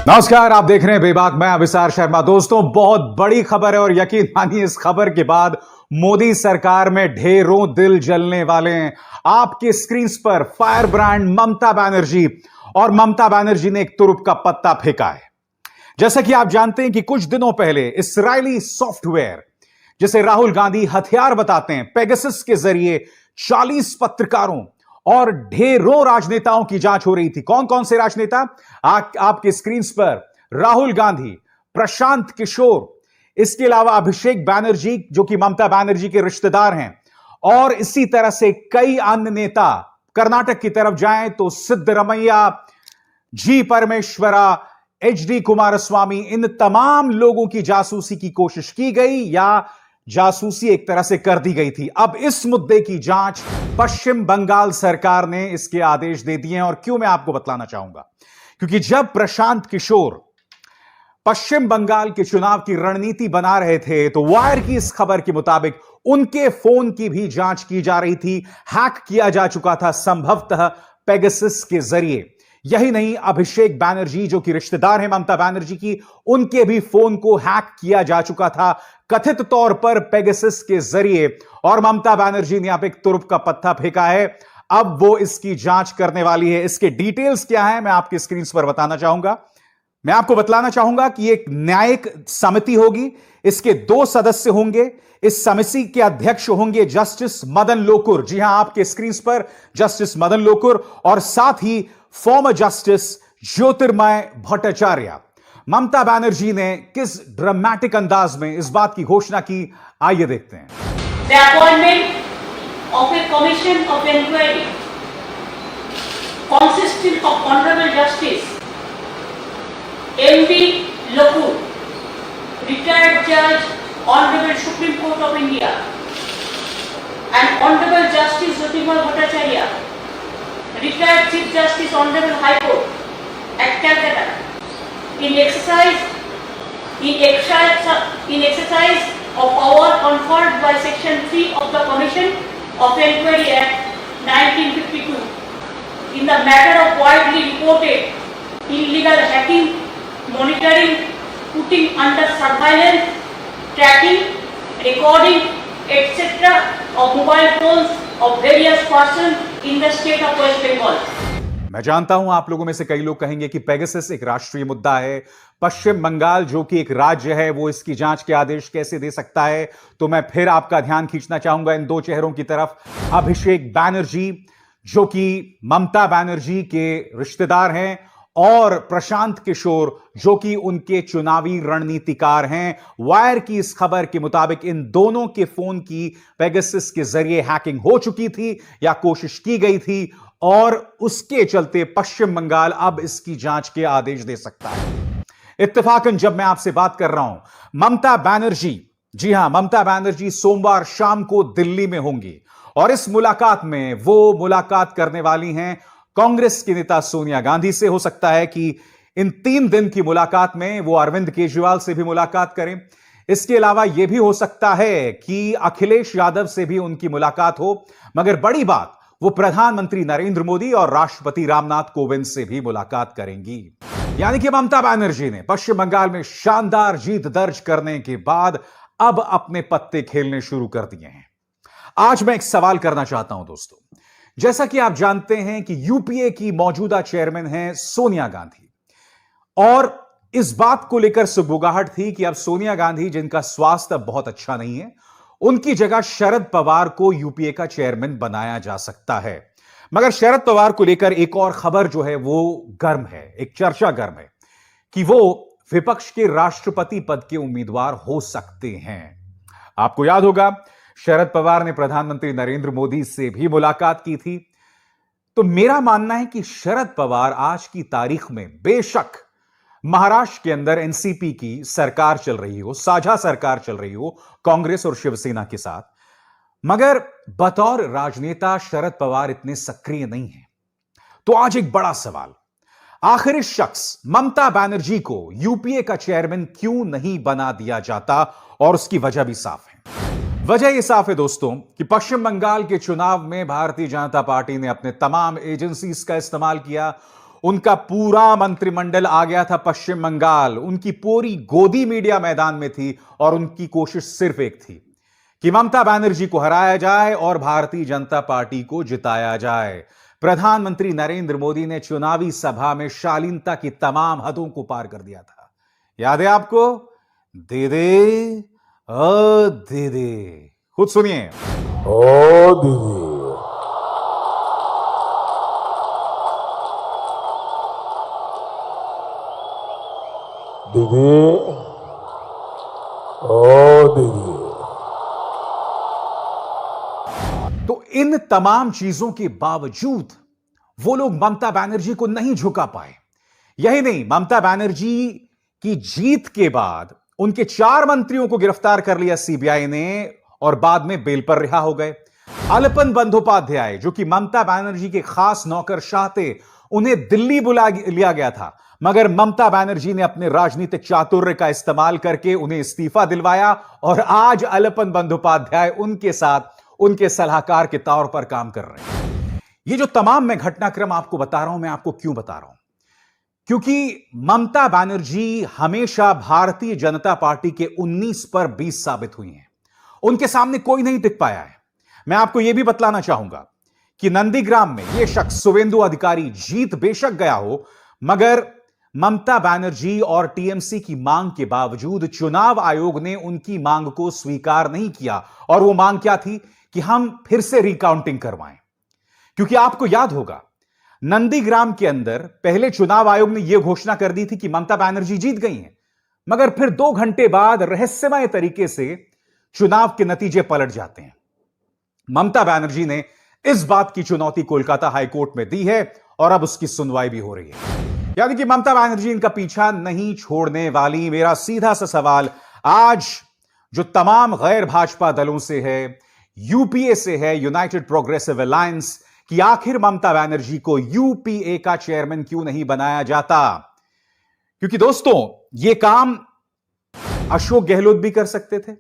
नमस्कार, आप देख रहे हैं बेबाक। मैं अभिसार शर्मा। दोस्तों, बहुत बड़ी खबर है और यकीन मानिए इस खबर के बाद मोदी सरकार में ढेरों दिल जलने वाले हैं। आपके स्क्रीन पर फायर ब्रांड ममता बनर्जी, और ममता बनर्जी ने एक तुरुप का पत्ता फेंका है। जैसा कि आप जानते हैं कि कुछ दिनों पहले इस्राएली सॉफ्टवेयर जिसे राहुल गांधी हथियार बताते हैं, पेगासस के जरिए 40 पत्रकारों और ढेरों राजनेताओं की जांच हो रही थी। कौन कौन से राजनेता? आपके स्क्रीन पर राहुल गांधी, प्रशांत किशोर, इसके अलावा अभिषेक बैनर्जी जो कि ममता बनर्जी के रिश्तेदार हैं, और इसी तरह से कई अन्य नेता। कर्नाटक की तरफ जाएं तो सिद्धरमैया, जी परमेश्वरा, एचडी कुमारस्वामी, इन तमाम लोगों की जासूसी की कोशिश की गई या जासूसी एक तरह से कर दी गई थी। अब इस मुद्दे की जांच पश्चिम बंगाल सरकार ने इसके आदेश दे दिए हैं। और क्यों, मैं आपको बतलाना चाहूंगा, क्योंकि जब प्रशांत किशोर पश्चिम बंगाल के चुनाव की रणनीति बना रहे थे तो वायर की इस खबर के मुताबिक उनके फोन की भी जांच की जा रही थी। हैक किया जा चुका था, संभवतः पेगासस के जरिए। यही नहीं, अभिषेक बैनर्जी जो कि रिश्तेदार हैं ममता बनर्जी की, उनके भी फोन को हैक किया जा चुका था, कथित तौर पर पेगासस के जरिए। और ममता बनर्जी ने यहां पे एक तुरुप का पत्ता फेंका है। अब वो इसकी जांच करने वाली है। इसके डिटेल्स क्या है मैं आपकी स्क्रीन पर बताना चाहूंगा। मैं आपको बतलाना चाहूंगा कि एक न्यायिक समिति होगी, इसके 2 सदस्य होंगे। इस समिति के अध्यक्ष होंगे जस्टिस मदन लोकुर। जी हां, आपके स्क्रीन पर जस्टिस मदन लोकुर, और साथ ही फॉर्मर जस्टिस ज्योतिर्मय भट्टाचार्य। ममता बनर्जी ने किस ड्रामेटिक अंदाज में इस बात की घोषणा की, आइए देखते हैं। The appointment of a commission of inquiry consisting of Honorable Justice M.B. Lokur, retired Judge, Honorable Supreme Court of India, and Honorable Justice Jyotirmoy Bhattacharya, retired Chief Justice, Honorable High Court at Calcutta, in exercise of power conferred by Section 3 of the Commission of Inquiry Act 1952 in the matter of widely reported illegal hacking, monitoring, putting under surveillance, tracking, recording, etc. of mobile phones of various persons in the state of West Bengal. मैं जानता हूं आप लोगों में से कई लोग कहेंगे कि पेगासस एक राष्ट्रीय मुद्दा है, पश्चिम बंगाल जो कि एक राज्य है वो इसकी जांच के आदेश कैसे दे सकता है। तो मैं फिर आपका ध्यान खींचना चाहूंगा इन 2 चेहरों की तरफ। अभिषेक बैनर्जी जो कि ममता बनर्जी के रिश्तेदार हैं, और प्रशांत किशोर जो कि उनके चुनावी रणनीतिकार हैं। वायर की इस खबर के मुताबिक इन दोनों के फोन की पेगासस के जरिए हैकिंग हो चुकी थी या कोशिश की गई थी, और उसके चलते पश्चिम बंगाल अब इसकी जांच के आदेश दे सकता है। इत्तेफाकन जब मैं आपसे बात कर रहा हूं, ममता बनर्जी, जी हां, ममता बनर्जी सोमवार शाम को दिल्ली में होंगी, और इस मुलाकात में वो मुलाकात करने वाली हैं कांग्रेस के नेता सोनिया गांधी से। हो सकता है कि इन 3 दिन की मुलाकात में वो अरविंद केजरीवाल से भी मुलाकात करें। इसके अलावा यह भी हो सकता है कि अखिलेश यादव से भी उनकी मुलाकात हो, मगर बड़ी बात, वो प्रधानमंत्री नरेंद्र मोदी और राष्ट्रपति रामनाथ कोविंद से भी मुलाकात करेंगी। यानी कि ममता बनर्जी ने पश्चिम बंगाल में शानदार जीत दर्ज करने के बाद अब अपने पत्ते खेलने शुरू कर दिए हैं। आज मैं एक सवाल करना चाहता हूं दोस्तों। जैसा कि आप जानते हैं कि यूपीए की मौजूदा चेयरमैन हैं सोनिया गांधी, और इस बात को लेकर सुगबुगाहट थी कि अब सोनिया गांधी, जिनका स्वास्थ्य अब बहुत अच्छा नहीं है, उनकी जगह शरद पवार को यूपीए का चेयरमैन बनाया जा सकता है। मगर शरद पवार को लेकर एक और खबर जो है वो गर्म है, एक चर्चा गर्म है कि वो विपक्ष के राष्ट्रपति पद के उम्मीदवार हो सकते हैं। आपको याद होगा शरद पवार ने प्रधानमंत्री नरेंद्र मोदी से भी मुलाकात की थी। तो मेरा मानना है कि शरद पवार आज की तारीख में, बेशक महाराष्ट्र के अंदर एनसीपी की सरकार चल रही हो, साझा सरकार चल रही हो कांग्रेस और शिवसेना के साथ, मगर बतौर राजनेता शरद पवार इतने सक्रिय नहीं हैं। तो आज एक बड़ा सवाल, आखिर इस शख्स ममता बनर्जी को यूपीए का चेयरमैन क्यों नहीं बना दिया जाता? और उसकी वजह भी साफ है। वजह यह साफ है दोस्तों कि पश्चिम बंगाल के चुनाव में भारतीय जनता पार्टी ने अपने तमाम एजेंसीज का इस्तेमाल किया, उनका पूरा मंत्रिमंडल आ गया था पश्चिम बंगाल, उनकी पूरी गोदी मीडिया मैदान में थी और उनकी कोशिश सिर्फ एक थी कि ममता बनर्जी को हराया जाए और भारतीय जनता पार्टी को जिताया जाए। प्रधानमंत्री नरेंद्र मोदी ने चुनावी सभा में शालीनता की तमाम हदों को पार कर दिया था। याद है आपको? दे दे दे दे, खुद सुनिए। ओ दीदी, दीदी, ओ दीदी। तो इन तमाम चीजों के बावजूद वो लोग ममता बनर्जी को नहीं झुका पाए। यही नहीं, ममता बनर्जी की जीत के बाद उनके 4 मंत्रियों को गिरफ्तार कर लिया सीबीआई ने और बाद में बेल पर रिहा हो गए। अलपन बंदोपाध्याय, जो कि ममता बनर्जी के खास नौकरशाह थे, उन्हें दिल्ली बुला लिया गया था, मगर ममता बनर्जी ने अपने राजनीतिक चातुर्य का इस्तेमाल करके उन्हें इस्तीफा दिलवाया और आज अलपन बंदोपाध्याय उनके साथ उनके सलाहकार के तौर पर काम कर रहे हैं। ये जो तमाम मैं घटनाक्रम आपको बता रहा हूं, मैं आपको क्यों बता रहा हूं? क्योंकि ममता बनर्जी हमेशा भारतीय जनता पार्टी के 19 पर 20 साबित हुई हैं। उनके सामने कोई नहीं टिक पाया है। मैं आपको यह भी बतलाना चाहूंगा कि नंदीग्राम में यह शख्स शुवेंदु अधिकारी जीत बेशक गया हो, मगर ममता बनर्जी और टीएमसी की मांग के बावजूद चुनाव आयोग ने उनकी मांग को स्वीकार नहीं किया। और वो मांग क्या थी? कि हम फिर से रिकाउंटिंग करवाएं। क्योंकि आपको याद होगा, नंदीग्राम के अंदर पहले चुनाव आयोग ने यह घोषणा कर दी थी कि ममता बनर्जी जीत गई हैं, मगर फिर 2 घंटे बाद रहस्यमय तरीके से चुनाव के नतीजे पलट जाते हैं। ममता बनर्जी ने इस बात की चुनौती कोलकाता हाईकोर्ट में दी है और अब उसकी सुनवाई भी हो रही है। यानी कि ममता बनर्जी इनका पीछा नहीं छोड़ने वाली। मेरा सीधा सा सवाल आज जो तमाम गैर भाजपा दलों से है, यूपीए से है, यूनाइटेड प्रोग्रेसिव अलायंस, कि आखिर ममता बनर्जी को यूपीए का चेयरमैन क्यों नहीं बनाया जाता? क्योंकि दोस्तों, यह काम अशोक गहलोत भी कर सकते थे,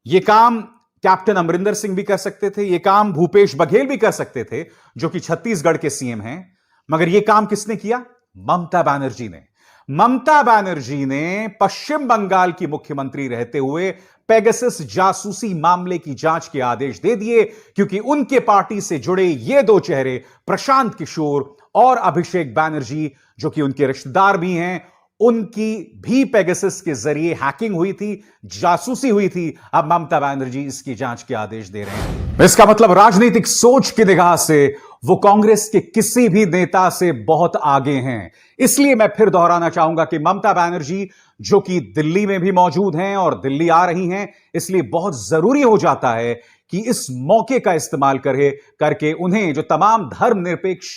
यह काम कैप्टन अमरिंदर सिंह भी कर सकते थे, यह काम भूपेश बघेल भी कर सकते थे, जो कि छत्तीसगढ़ के सीएम हैं। मगर यह काम किसने किया? ममता बनर्जी ने। ममता बनर्जी ने पश्चिम बंगाल की मुख्यमंत्री रहते हुए पेगासस जासूसी मामले की जांच के आदेश दे दिए, क्योंकि उनके पार्टी से जुड़े ये 2 चेहरे, प्रशांत किशोर और अभिषेक बनर्जी, जो कि उनके रिश्तेदार भी हैं, उनकी भी पेगासस के जरिए हैकिंग हुई थी, जासूसी हुई थी। अब ममता बनर्जी इसकी जांच के आदेश दे रहे हैं। इसका मतलब राजनीतिक सोच की निगाह से वो कांग्रेस के किसी भी नेता से बहुत आगे हैं। इसलिए मैं फिर दोहराना चाहूंगा कि ममता बनर्जी, जो कि दिल्ली में भी मौजूद हैं और दिल्ली आ रही हैं, इसलिए बहुत जरूरी हो जाता है कि इस मौके का इस्तेमाल करके उन्हें जो तमाम धर्मनिरपेक्ष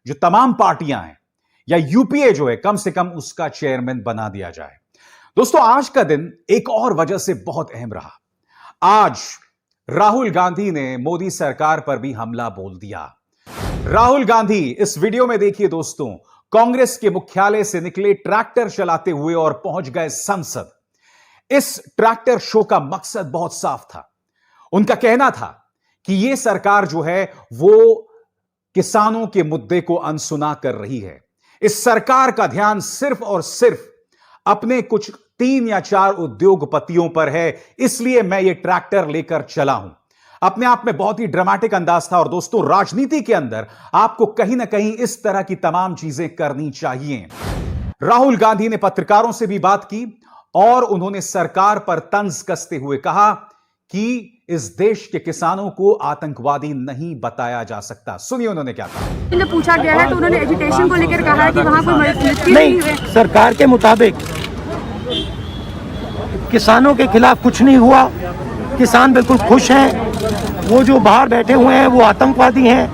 जो तमाम पार्टियां हैं या यूपीए जो है, कम से कम उसका चेयरमैन बना दिया जाए। दोस्तों, आज का दिन एक और वजह से बहुत अहम रहा। आज राहुल गांधी ने मोदी सरकार पर भी हमला बोल दिया। राहुल गांधी, इस वीडियो में देखिए दोस्तों, कांग्रेस के मुख्यालय से निकले ट्रैक्टर चलाते हुए और पहुंच गए संसद। इस ट्रैक्टर शो का मकसद बहुत साफ था। उनका कहना था कि यह सरकार जो है वो किसानों के मुद्दे को अनसुना कर रही है। इस सरकार का ध्यान सिर्फ और सिर्फ अपने कुछ 3 या 4 उद्योगपतियों पर है, इसलिए मैं ये ट्रैक्टर लेकर चला हूं। अपने आप में बहुत ही ड्रामेटिक अंदाज था। और दोस्तों, राजनीति के अंदर आपको कहीं ना कहीं इस तरह की तमाम चीजें करनी चाहिए। राहुल गांधी ने पत्रकारों से भी बात की और उन्होंने सरकार पर तंज कसते हुए कहा कि इस देश के किसानों को आतंकवादी नहीं बताया जा सकता। सुनिए उन्होंने क्या कहा। उन्हें पूछा गया है तो उन्होंने एजुटेशन को लेकर कहा है कि वहाँ कोई मृत्यु नहीं हुई। सरकार के मुताबिक किसानों के खिलाफ कुछ नहीं हुआ। किसान बिल्कुल खुश हैं। वो जो बाहर बैठे हुए हैं वो आतंकवादी हैं।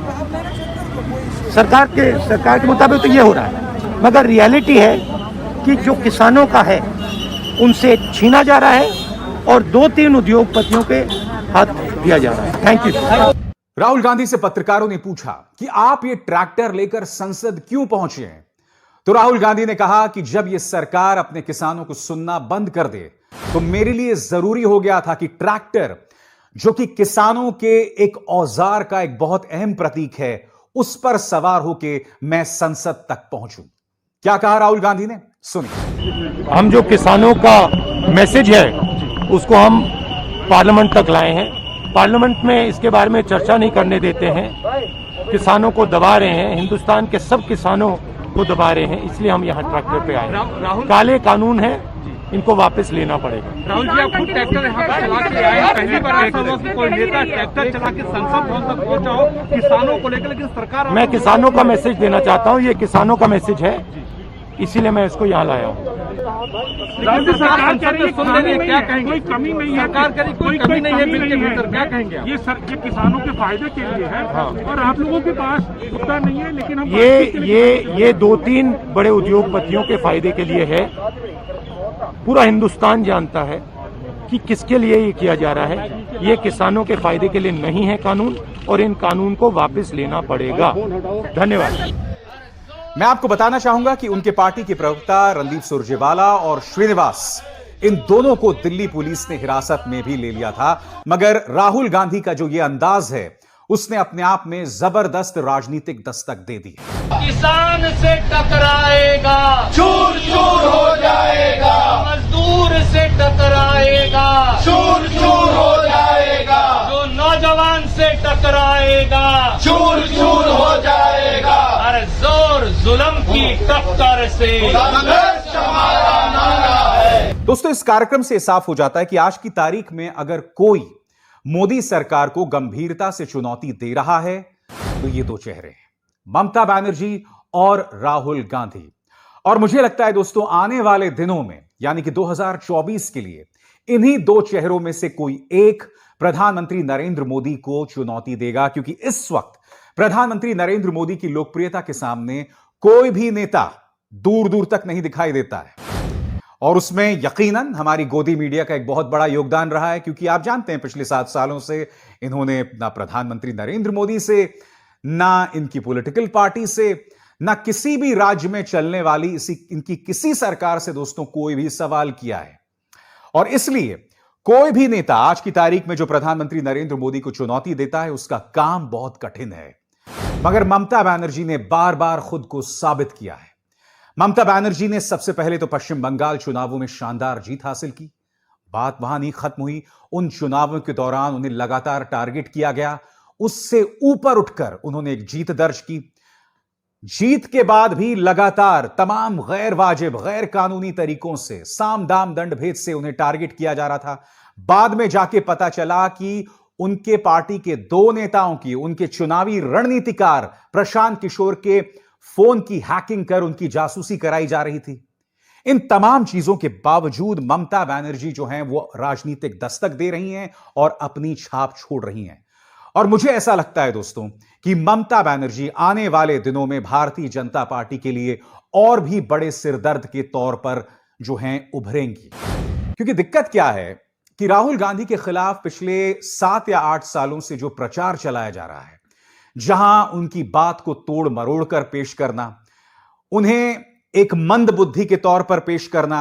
सरकार के मुताबिक तो ये हो रहा है, मगर रियलिटी है कि जो किसानों का है उनसे छीना जा रहा है और 2-3 उद्योगपतियों के हाथ दिया जा रहा है। Thank you. राहुल गांधी से पत्रकारों ने पूछा कि आप ये ट्रैक्टर लेकर संसद क्यों पहुंचे हैं? तो राहुल गांधी ने कहा कि जब ये सरकार अपने किसानों को सुनना बंद कर दे तो मेरे लिए जरूरी हो गया था कि ट्रैक्टर, जो कि किसानों के एक औजार का एक बहुत अहम प्रतीक है, उस पर सवार होके मैं संसद तक पहुंचूं। क्या कहा राहुल गांधी ने, सुनिए। हम जो किसानों का मैसेज है उसको हम पार्लियामेंट तक लाए हैं। पार्लियामेंट में इसके बारे में चर्चा नहीं करने देते हैं, किसानों को दबा रहे हैं, हिंदुस्तान के सब किसानों को दबा रहे हैं, इसलिए हम यहाँ ट्रैक्टर पे आए। काले कानून है, इनको वापस लेना पड़ेगा। राहुल जी, आप खुद ट्रैक्टर यहाँ पर चला के आए, पहली बार ऐसा हुआ कि कोई नेता ट्रैक्टर चला के संसद भवन तक पहुंचा हो किसानों को लेकर, लेकिन सरकार। मैं किसानों का मैसेज देना चाहता हूँ, ये किसानों का मैसेज है, इसीलिए मैं इसको यहाँ लाया हूँ। सरकार कह रही है सुन रही है, क्या कहेंगे? कोई कमी नहीं है, सरकार कह रही कोई कमी नहीं है बिल के भीतर, क्या कहेंगे? ये किसानों के फायदे के लिए है और आप लोगों के पास मुद्दा नहीं है, लेकिन हम ये 2-3 बड़े उद्योगपतियों के फायदे के लिए है। पूरा हिंदुस्तान जानता है कि किसके लिए ये किया जा रहा है। ये किसानों के फायदे के लिए नहीं है कानून, और इन कानून को वापस लेना पड़ेगा। धन्यवाद। मैं आपको बताना चाहूंगा कि उनके पार्टी के प्रवक्ता रणदीप सुरजेवाला और श्रीनिवास, इन दोनों को दिल्ली पुलिस ने हिरासत में भी ले लिया था, मगर राहुल गांधी का जो ये अंदाज है उसने अपने आप में जबरदस्त राजनीतिक दस्तक दे दी। किसान से टकराएगा, चूर चूर हो जाएगा, मजदूर से टकराएगा, चूर चूर हो जाएगा, जो नौजवान से टकराएगा, चूर चूर हो जाएगा, अरे जोर जुल्म की टक्कर से संघर्ष हमारा नारा है। दोस्तों, इस कार्यक्रम से साफ हो जाता है कि आज की तारीख में अगर कोई मोदी सरकार को गंभीरता से चुनौती दे रहा है तो ये दो चेहरे हैं, ममता बनर्जी और राहुल गांधी। और मुझे लगता है दोस्तों, आने वाले दिनों में यानी कि 2024 के लिए इन्हीं दो चेहरों में से कोई एक प्रधानमंत्री नरेंद्र मोदी को चुनौती देगा, क्योंकि इस वक्त प्रधानमंत्री नरेंद्र मोदी की लोकप्रियता के सामने कोई भी नेता दूर दूर तक नहीं दिखाई देता है। और उसमें यकीनन हमारी गोदी मीडिया का एक बहुत बड़ा योगदान रहा है, क्योंकि आप जानते हैं पिछले 7 सालों से इन्होंने ना प्रधानमंत्री नरेंद्र मोदी से, ना इनकी पॉलिटिकल पार्टी से, ना किसी भी राज्य में चलने वाली इनकी किसी सरकार से दोस्तों कोई भी सवाल किया है। और इसलिए कोई भी नेता आज की तारीख में जो प्रधानमंत्री नरेंद्र मोदी को चुनौती देता है उसका काम बहुत कठिन है। मगर ममता बनर्जी ने बार बार खुद को साबित किया है। ममता बनर्जी ने सबसे पहले तो पश्चिम बंगाल चुनावों में शानदार जीत हासिल की। बात वहां नहीं खत्म हुई, उन चुनावों के दौरान उन्हें लगातार टारगेट किया गया, उससे ऊपर उठकर उन्होंने एक जीत दर्ज की। जीत के बाद भी लगातार तमाम गैर वाजिब, गैर कानूनी तरीकों से, साम दाम दंड भेद से उन्हें टारगेट किया जा रहा था। बाद में जाके पता चला कि उनके पार्टी के 2 नेताओं की, उनके चुनावी रणनीतिकार प्रशांत किशोर के फोन की हैकिंग कर उनकी जासूसी कराई जा रही थी। इन तमाम चीजों के बावजूद ममता बनर्जी जो हैं वो राजनीतिक दस्तक दे रही हैं और अपनी छाप छोड़ रही हैं। और मुझे ऐसा लगता है दोस्तों कि ममता बनर्जी आने वाले दिनों में भारतीय जनता पार्टी के लिए और भी बड़े सिरदर्द के तौर पर जो हैं उभरेंगी। क्योंकि दिक्कत क्या है कि राहुल गांधी के खिलाफ पिछले 7 या 8 सालों से जो प्रचार चलाया जा रहा है, जहां उनकी बात को तोड़ मरोड़ कर पेश करना, उन्हें एक मंद बुद्धि के तौर पर पेश करना,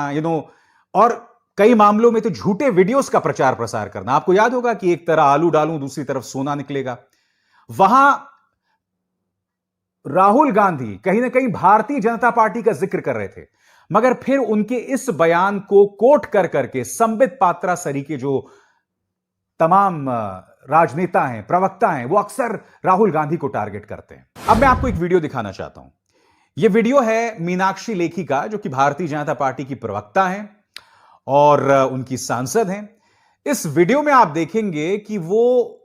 और कई मामलों में तो झूठे वीडियोस का प्रचार प्रसार करना। आपको याद होगा कि एक तरफ आलू डालूं दूसरी तरफ सोना निकलेगा। वहां राहुल गांधी कहीं ना कहीं भारतीय जनता पार्टी का जिक्र कर रहे थे, मगर फिर उनके इस बयान को कोट कर करके संबित पात्रा सरी के जो तमाम राजनेता हैं, प्रवक्ता हैं, वो अक्सर राहुल गांधी को टारगेट करते हैं। अब मैं आपको एक वीडियो दिखाना चाहता हूं। यह वीडियो है मीनाक्षी लेखी का, जो कि भारतीय जनता पार्टी की प्रवक्ता हैं और उनकी सांसद हैं। इस वीडियो में आप देखेंगे कि वो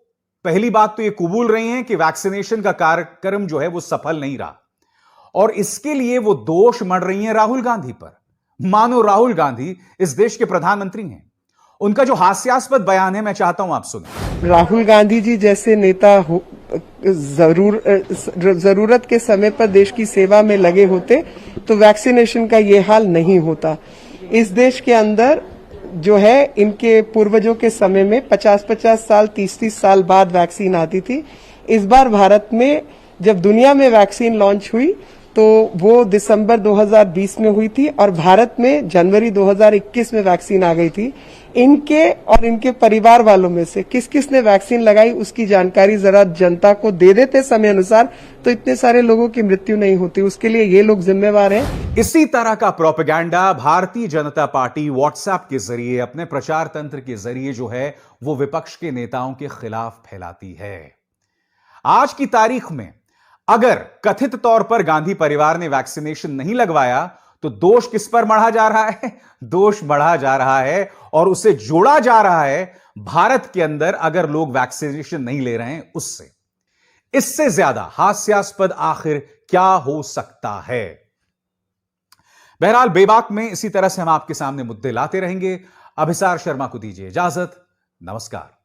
पहली बात तो ये कबूल रही हैं कि वैक्सीनेशन का कार्यक्रम जो है वो सफल नहीं रहा, और इसके लिए वो दोष मढ़ रही हैं राहुल गांधी पर। मानो राहुल गांधी इस देश के प्रधानमंत्री हैं। उनका जो हास्यास्पद बयान है, मैं चाहता हूं आप सुनें। राहुल गांधी जी जैसे नेता जरूरत के समय पर देश की सेवा में लगे होते तो वैक्सीनेशन का ये हाल नहीं होता। इस देश के अंदर जो है, इनके पूर्वजों के समय में 50-50 साल, 30-30 साल बाद वैक्सीन आती थी। इस बार भारत में जब दुनिया में वैक्सीन लॉन्च हुई तो वो दिसंबर 2020 में हुई थी और भारत में जनवरी 2021 में वैक्सीन आ गई थी। इनके और इनके परिवार वालों में से किस किस ने वैक्सीन लगाई उसकी जानकारी जरा जनता को दे देते समय अनुसार, तो इतने सारे लोगों की मृत्यु नहीं होती। उसके लिए ये लोग जिम्मेवार हैं। इसी तरह का propaganda Bharatiya Janata party WhatsApp के जरिए, अपने प्रचार तंत्र के जरिए जो है वो विपक्ष के नेताओं के खिलाफ फैलाती है। आज की तारीख में अगर कथित तौर पर गांधी परिवार ने वैक्सीनेशन नहीं लगवाया तो दोष किस पर मढ़ा जा रहा है? दोष बढ़ा जा रहा है और उसे जोड़ा जा रहा है भारत के अंदर अगर लोग वैक्सीनेशन नहीं ले रहे हैं उससे। इससे ज्यादा हास्यास्पद आखिर क्या हो सकता है? बहरहाल बेबाक में इसी तरह से हम आपके सामने मुद्दे लाते रहेंगे। अभिसार शर्मा को दीजिए इजाजत। नमस्कार।